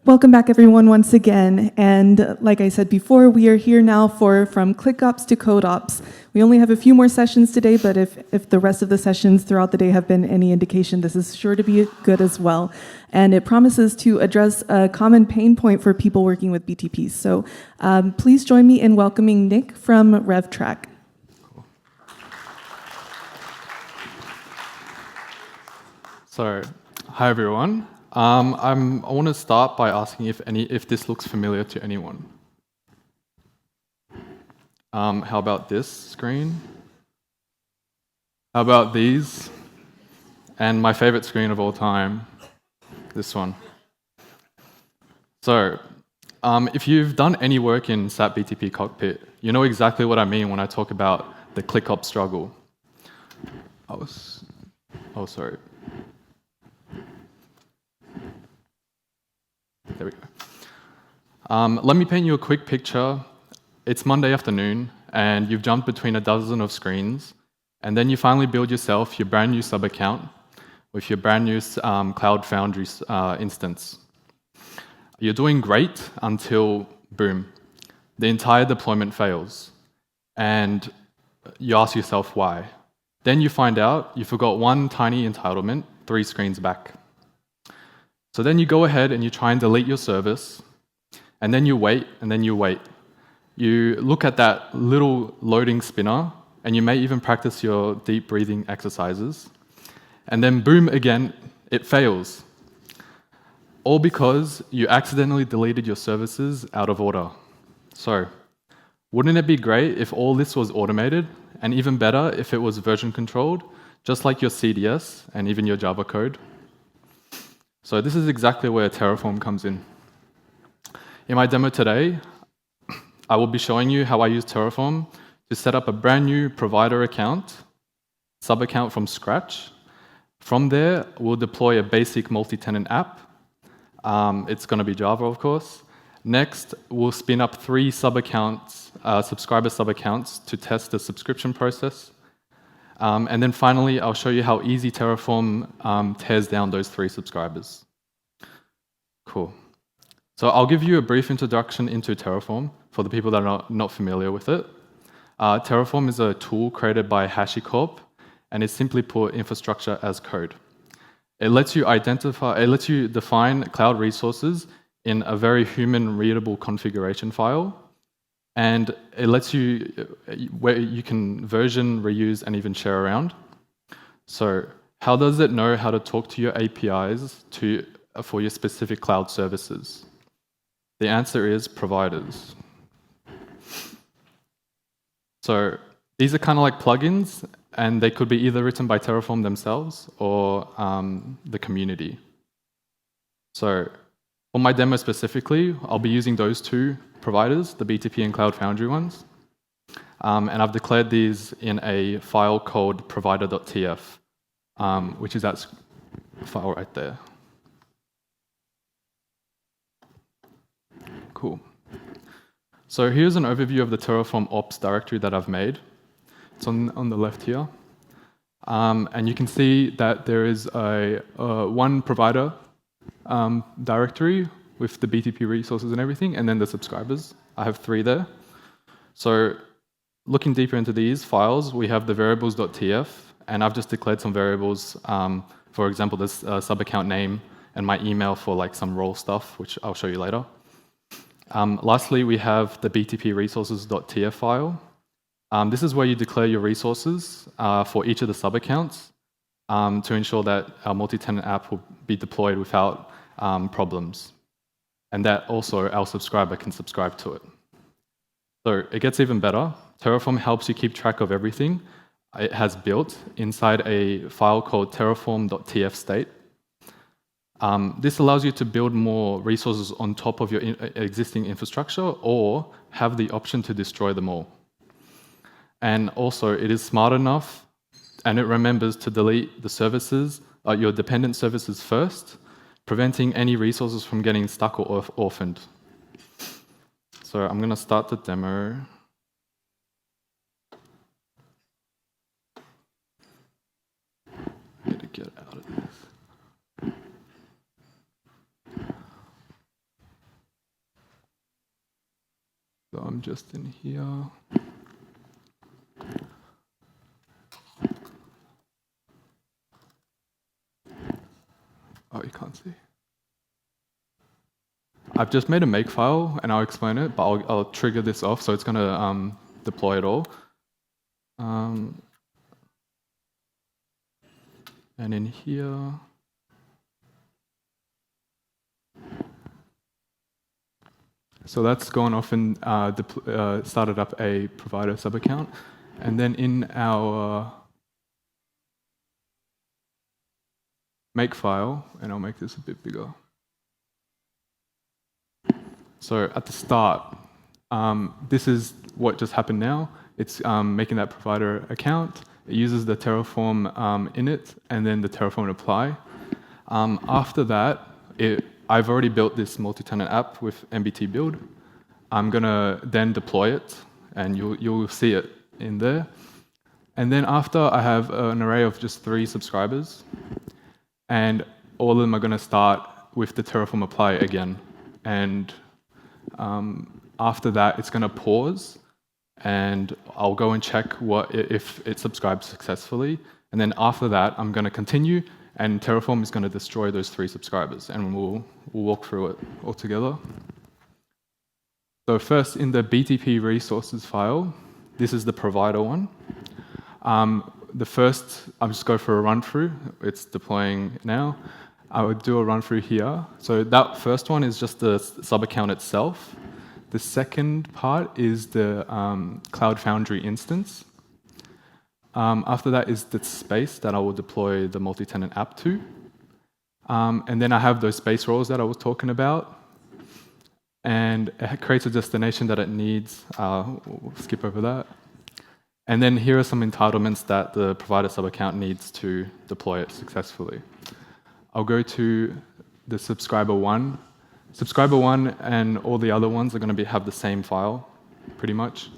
Welcome back, everyone, once again. And like I said before, we are here now from ClickOps to CodeOps. We only have a few more sessions today, but if the rest of the sessions throughout the day have been any indication, this is sure to be good as well. And it promises to address a common pain point for people working with BTPs. So please join me in welcoming Nick from RevTrack. Cool. So, hi everyone. I want to start by asking if this looks familiar to anyone. How about this screen? How about these? And my favorite screen of all time, this one. So, if you've done any work in SAP BTP Cockpit, you know exactly what I mean when I talk about the ClickOps struggle. Oh, sorry. There we go. Let me paint you a quick picture. It's Monday afternoon, and you've jumped between a dozen of screens, and then you finally build yourself your brand new sub-account with your brand new Cloud Foundry instance. You're doing great until, boom, the entire deployment fails, and you ask yourself why. Then you find out you forgot one tiny entitlement 3 screens back. So then you go ahead and you try and delete your service, and then you wait, and then you wait. You look at that little loading spinner, and you may even practice your deep breathing exercises, and then boom, again, it fails. All because you accidentally deleted your services out of order. So, wouldn't it be great if all this was automated, and even better if it was version controlled, just like your CDS and even your Java code? So this is exactly where Terraform comes in. In my demo today, I will be showing you how I use Terraform to set up a brand new provider account, sub-account from scratch. From there, we'll deploy a basic multi-tenant app. It's going to be Java, of course. Next, we'll spin up 3 sub-accounts, subscriber sub-accounts to test the subscription process. And then finally, I'll show you how easy Terraform tears down those 3 subscribers. Cool. So I'll give you a brief introduction into Terraform for the people that are not familiar with it. Terraform is a tool created by HashiCorp, and it's simply put infrastructure as code. It lets you define cloud resources in a very human-readable configuration file, and it lets you, where you can version, reuse, and even share around. So how does it know how to talk to your APIs for your specific cloud services? The answer is providers. So these are kind of like plugins, and they could be either written by Terraform themselves or the community. So for my demo specifically, I'll be using those 2 providers, the BTP and Cloud Foundry ones. And I've declared these in a file called provider.tf, which is that file right there. Cool. So here's an overview of the Terraform ops directory that I've made. It's on the left here. And you can see that there is a one provider directory with the BTP resources and everything, and then the subscribers. I have 3 there. So looking deeper into these files, we have the variables.tf, and I've just declared some variables, for example, this sub-account name and my email for like some role stuff, which I'll show you later. Lastly, we have the BTP resources.tf file. This is where you declare your resources for each of the sub-accounts to ensure that our multi-tenant app will be deployed without problems, and that also our subscriber can subscribe to it. So it gets even better. Terraform helps you keep track of everything it has built inside a file called terraform.tf state. This allows you to build more resources on top of your existing infrastructure or have the option to destroy them all. And also, it is smart enough and it remembers to delete the services, your dependent services first, preventing any resources from getting stuck or orphaned. So I'm going to start the demo. I need to get out of this. I'm just in here. Oh, you can't see. I've just made a makefile, and I'll explain it, but I'll trigger this off, so it's going to deploy it all. And in here, so that's gone off and started up a provider sub-account. And then in our makefile, and I'll make this a bit bigger. So at the start, this is what just happened now. It's making that provider account. It uses the Terraform init and then the Terraform apply. After that, I've already built this multi-tenant app with MBT build. I'm going to then deploy it, and you'll see it in there. And then after, I have an array of just 3 subscribers, and all of them are going to start with the Terraform apply again. And after that, it's going to pause, and I'll go and check if it subscribes successfully. And then after that, I'm going to continue, and Terraform is going to destroy those 3 subscribers, and we'll walk through it all together. So first, in the BTP resources file, this is the provider one. The first, I'll just go for a run through. It's deploying now. I would do a run through here. So that first one is just the sub account itself. The second part is the Cloud Foundry instance. After that is the space that I will deploy the multi-tenant app to. And then I have those space roles that I was talking about. And it creates a destination that it needs. We'll skip over that. And then here are some entitlements that the provider sub-account needs to deploy it successfully. I'll go to the subscriber 1. Subscriber 1 and all the other ones are going to have the same file, pretty much.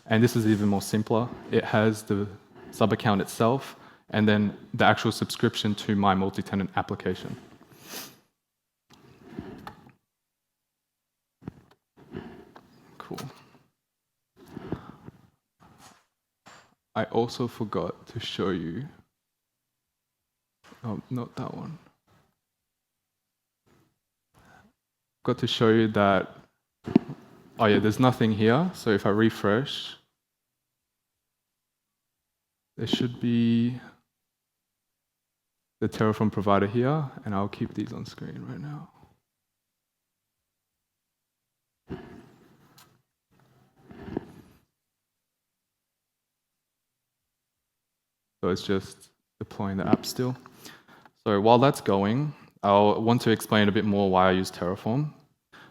And this is even more simpler. It has the sub-account itself, and then the actual subscription to my multi-tenant application. Cool. I also forgot to show you, oh, not that one. Got to show you that, oh yeah, there's nothing here. So if I refresh, there should be the Terraform provider here, and I'll keep these on screen right now. So it's just deploying the app still. So while that's going, I'll want to explain a bit more why I use Terraform.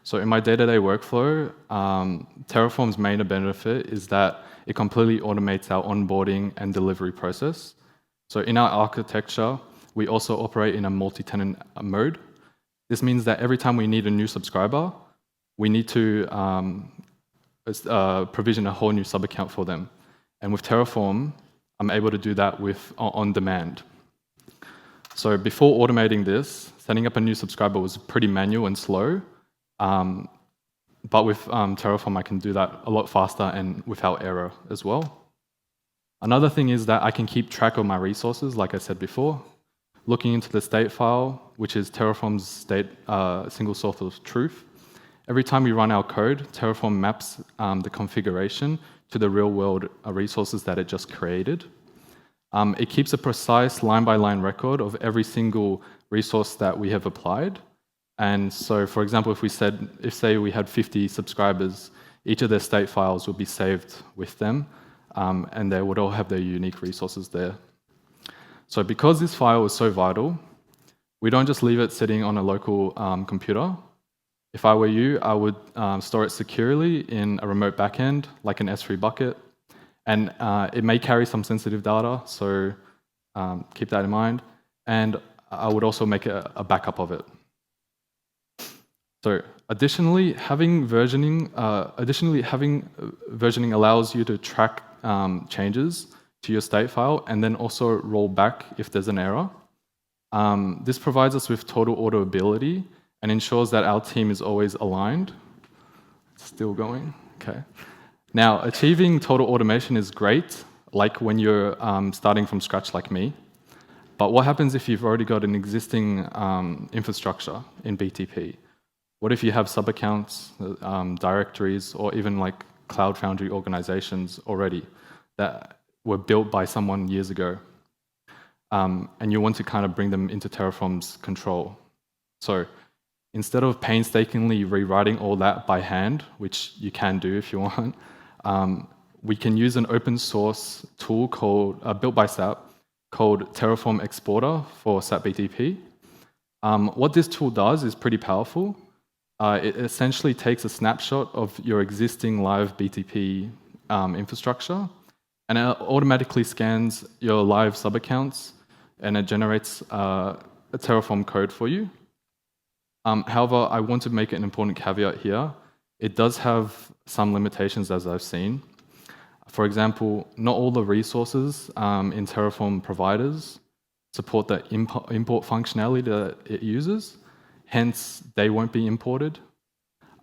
So in my day-to-day workflow, Terraform's main benefit is that it completely automates our onboarding and delivery process. So in our architecture, we also operate in a multi-tenant mode. This means that every time we need a new subscriber, we need to provision a whole new sub-account for them. And with Terraform, I'm able to do that on demand. So before automating this, setting up a new subscriber was pretty manual and slow. But with Terraform, I can do that a lot faster and without error as well. Another thing is that I can keep track of my resources, like I said before. Looking into the state file, which is Terraform's state single source of truth. Every time we run our code, Terraform maps the configuration to the real-world resources that it just created. It keeps a precise line-by-line record of every single resource that we have applied. And so, for example, if say we had 50 subscribers, each of their state files would be saved with them, and they would all have their unique resources there. So because this file is so vital, we don't just leave it sitting on a local computer. If I were you, I would store it securely in a remote backend, like an S3 bucket. And it may carry some sensitive data, so keep that in mind. And I would also make a backup of it. So additionally, having versioning allows you to track changes to your state file and then also roll back if there's an error. This provides us with total auditability and ensures that our team is always aligned. It's still going. Okay. Now, achieving total automation is great, like when you're starting from scratch like me. But what happens if you've already got an existing infrastructure in BTP? What if you have sub-accounts, directories, or even like Cloud Foundry organizations already that were built by someone years ago? And you want to kind of bring them into Terraform's control. So instead of painstakingly rewriting all that by hand, which you can do if you want, we can use an open source tool built by SAP called Terraform Exporter for SAP BTP. What this tool does is pretty powerful. It essentially takes a snapshot of your existing live BTP infrastructure, and it automatically scans your live sub-accounts, and it generates a Terraform code for you. However, I want to make an important caveat here. It does have some limitations, as I've seen. For example, not all the resources in Terraform providers support the import functionality that it uses. Hence, they won't be imported.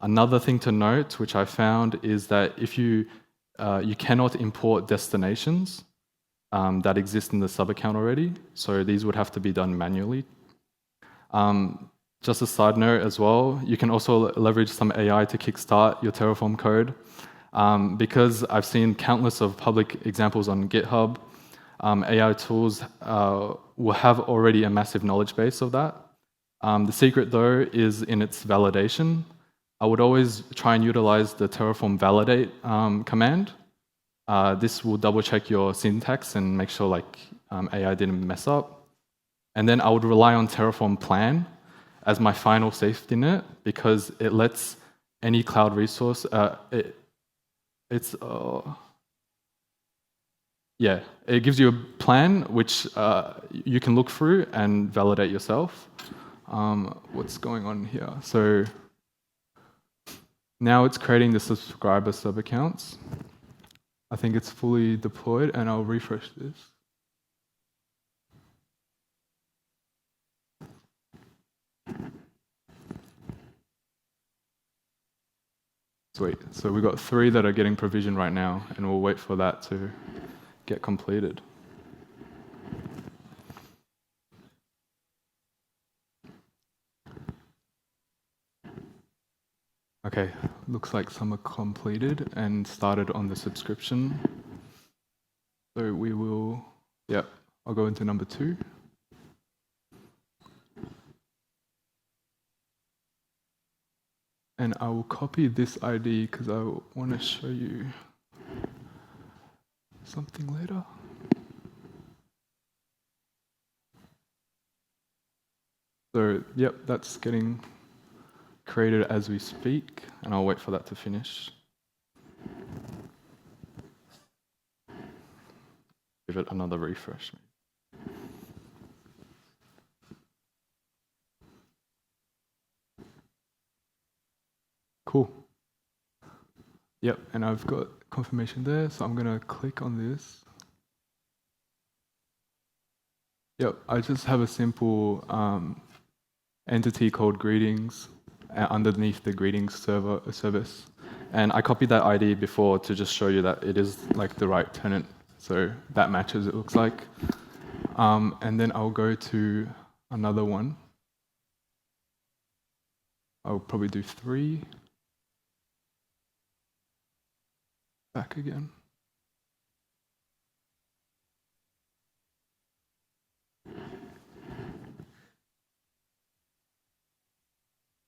Another thing to note, which I found, is that if you cannot import destinations that exist in the sub-account already, so these would have to be done manually. Just a side note as well, you can also leverage some AI to kickstart your Terraform code. Because I've seen countless of public examples on GitHub, AI tools will have already a massive knowledge base of that. The secret, though, is in its validation. I would always try and utilize the Terraform validate command. This will double-check your syntax and make sure AI didn't mess up. And then I would rely on Terraform plan as my final safety net, because it lets any cloud resource, it gives you a plan which you can look through and validate yourself. What's going on here? So now it's creating the subscriber sub-accounts. I think it's fully deployed, and I'll refresh this. Sweet. So we've got 3 that are getting provisioned right now, and we'll wait for that to get completed. Okay, looks like some are completed and started on the subscription. So we will, I'll go into number 2. And I will copy this ID because I want to show you something later. So, that's getting created as we speak, and I'll wait for that to finish. Give it another refresh. Cool. Yep, and I've got confirmation there, so I'm going to click on this. Yep, I just have a simple entity called greetings underneath the greetings service. And I copied that ID before to just show you that it is like the right tenant. So that matches, it looks like. And then I'll go to another one. I'll probably do 3. Back again.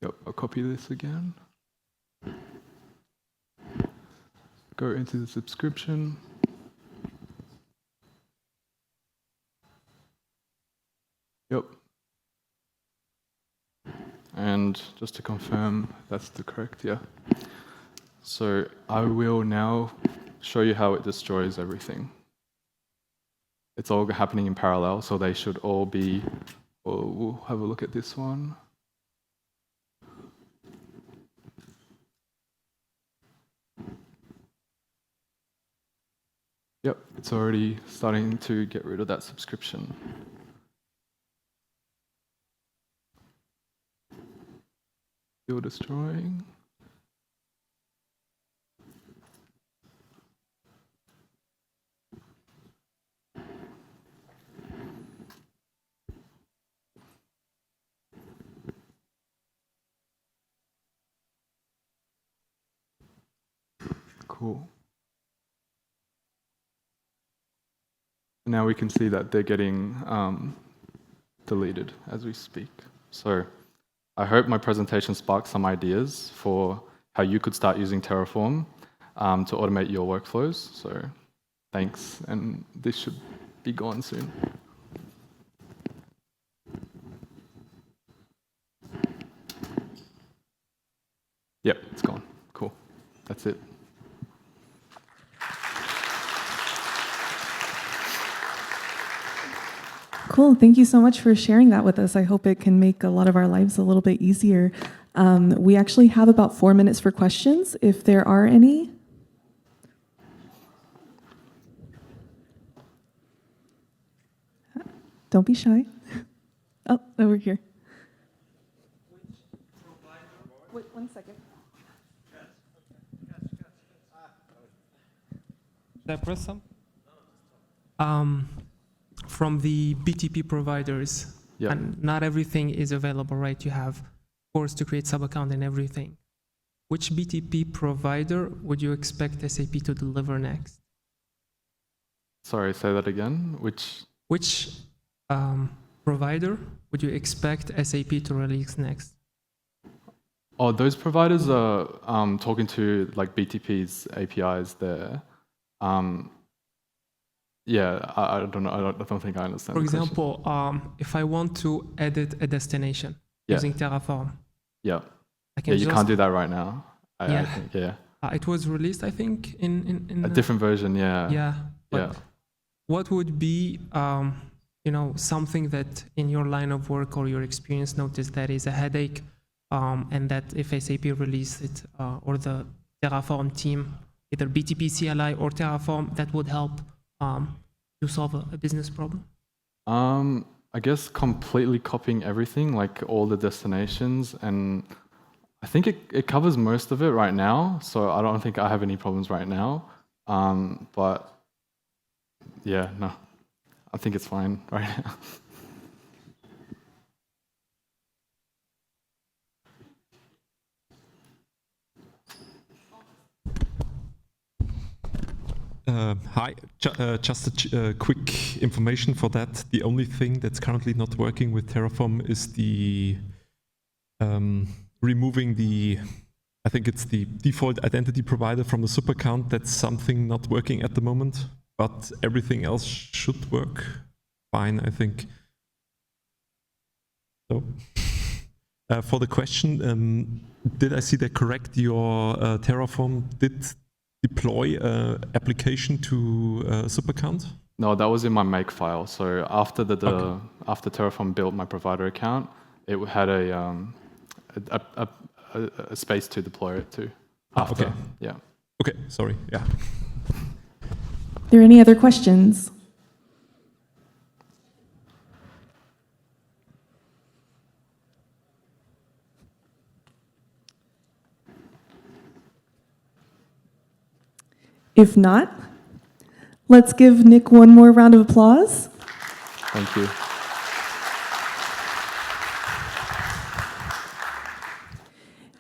Yep, I'll copy this again. Go into the subscription. Yep. And just to confirm, that's the correct, So I will now show you how it destroys everything. It's all happening in parallel, so they should all be, we'll have a look at this one. Yep, it's already starting to get rid of that subscription. Still destroying. Cool. Now we can see that they're getting deleted as we speak. So I hope my presentation sparked some ideas for how you could start using Terraform to automate your workflows. So thanks, and this should be gone soon. Yep, it's gone. Cool. That's it. Cool. Thank you so much for sharing that with us. I hope it can make a lot of our lives a little bit easier. We actually have about 4 minutes for questions, if there are any. Don't be shy. Oh, over here. Wait 1 second. Should I press some? From the BTP providers, Yep. and not everything is available, right? You have course to create sub-account and everything. Which BTP provider would you expect SAP to deliver next? Sorry, say that again. Which provider would you expect SAP to release next? Oh, those providers are talking to like BTP's APIs there. Yeah, I don't know. I don't think I understand. For the question. example, if I want to edit a destination using Terraform, Yeah. I can You can't do that right now. I think, yeah. It was released, I think, in A different version, yeah. Yeah. But Yeah. what would be, something that in your line of work or your experience noticed that is a headache, and that if SAP released it, or the Terraform team, either BTP CLI or Terraform, that would help to solve a business problem? I guess completely copying everything, like all the destinations, and I think it covers most of it right now, so I don't think I have any problems right now. But yeah, no, I think it's fine right now. Hi, just a quick information for that. The only thing that's currently not working with Terraform is the removing the, I think it's the default identity provider from the super account. That's something not working at the moment, but everything else should work fine, I think. So, for the question, did I see that correct? Your Terraform did deploy application to super account? No, that was in my make file. So after after Terraform built my provider account, it had a space to deploy it to. After, okay. Yeah. Okay, sorry. Yeah. Are there any other questions? If not, let's give Nick one more round of applause. Thank you.